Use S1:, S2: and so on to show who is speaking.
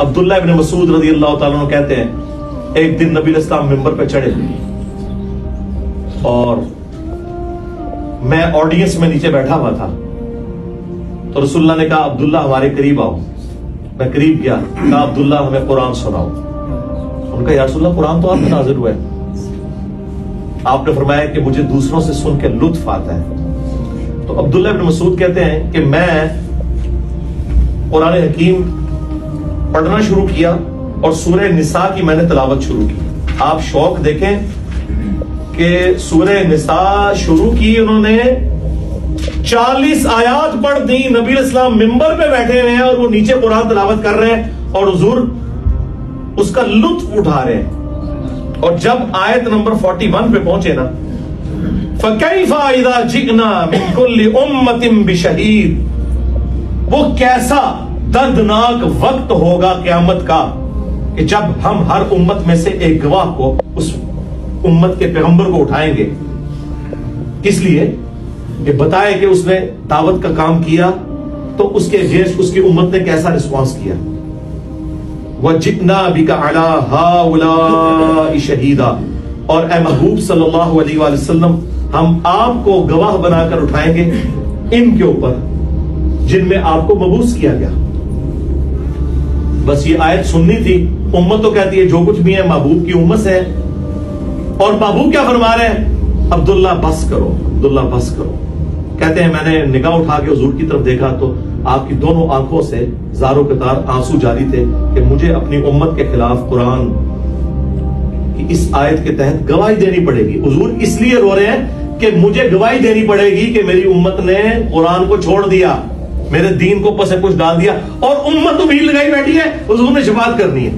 S1: عبداللہ ابن مسعود رضی اللہ تعالیٰ عنہ کہتے ہیں ایک دن نبی علیہ السلام ممبر پہ چڑھے اور میں آڈینس میں نیچے بیٹھا ہوا تھا تو رسول اللہ نے کہا عبداللہ ہمارے قریب آؤ. میں قریب گیا, کہا عبداللہ ہمیں قرآن سناؤ. ان کا یا رسول اللہ قرآن تو آپ پہ نازل ہوا ہے. آپ نے فرمایا کہ مجھے دوسروں سے سن کے لطف آتا ہے. تو عبداللہ ابن مسعود کہتے ہیں کہ میں قرآن حکیم پڑھنا شروع کیا اور سورہ نساء کی میں نے تلاوت شروع کی. آپ شوق دیکھیں کہ سورہ نساء شروع کی انہوں نے 40 آیات پڑھ دی. نبی علیہ السلام ممبر پہ بیٹھے ہوئے ہیں اور وہ نیچے قرآن تلاوت کر رہے ہیں اور حضور اس کا لطف اٹھا رہے ہیں. اور جب آیت نمبر 41 پہ پہنچے نا, فَكَيْفَ إِذَا جِئْنَا مِن كُلِّ أُمَّةٍ بِشَهِيدٍ, وہ کیسا دردناک وقت ہوگا قیامت کا کہ جب ہم ہر امت میں سے ایک گواہ کو اس امت کے پیغمبر کو اٹھائیں گے. کس لیے کہ بتائے کہ اس نے دعوت کا کام کیا تو اس کے اگینسٹ اس کی امت نے کیسا رسپانس کیا. وَجِئْنَا بِكَ عَلَىٰ هَٰؤُلَاءِ شَهِيدًا, اور اے محبوب صلی اللہ علیہ وآلہ وسلم ہم آپ کو گواہ بنا کر اٹھائیں گے ان کے اوپر جن میں آپ کو مبعوث کیا گیا. بس یہ آیت سننی تھی. امت تو کہتی ہے جو کچھ بھی ہے محبوب کی امت سے ہے, اور محبوب کیا فرما رہے ہیں, عبداللہ بس کرو, عبداللہ بس کرو. کہتے ہیں میں نے نگاہ اٹھا کے حضور کی طرف دیکھا تو آپ کی دونوں آنکھوں سے زاروں قطار آنسو جاری تھے کہ مجھے اپنی امت کے خلاف قرآن کی اس آیت کے تحت گواہی دینی پڑے گی. حضور اس لیے رو رہے ہیں کہ مجھے گواہی دینی پڑے گی کہ میری امت نے قرآن کو چھوڑ دیا, میرے دین کو پس پش ڈال دیا, اور امت امید لگائی بیٹھی ہے حضور نے شفاعت کرنی ہے.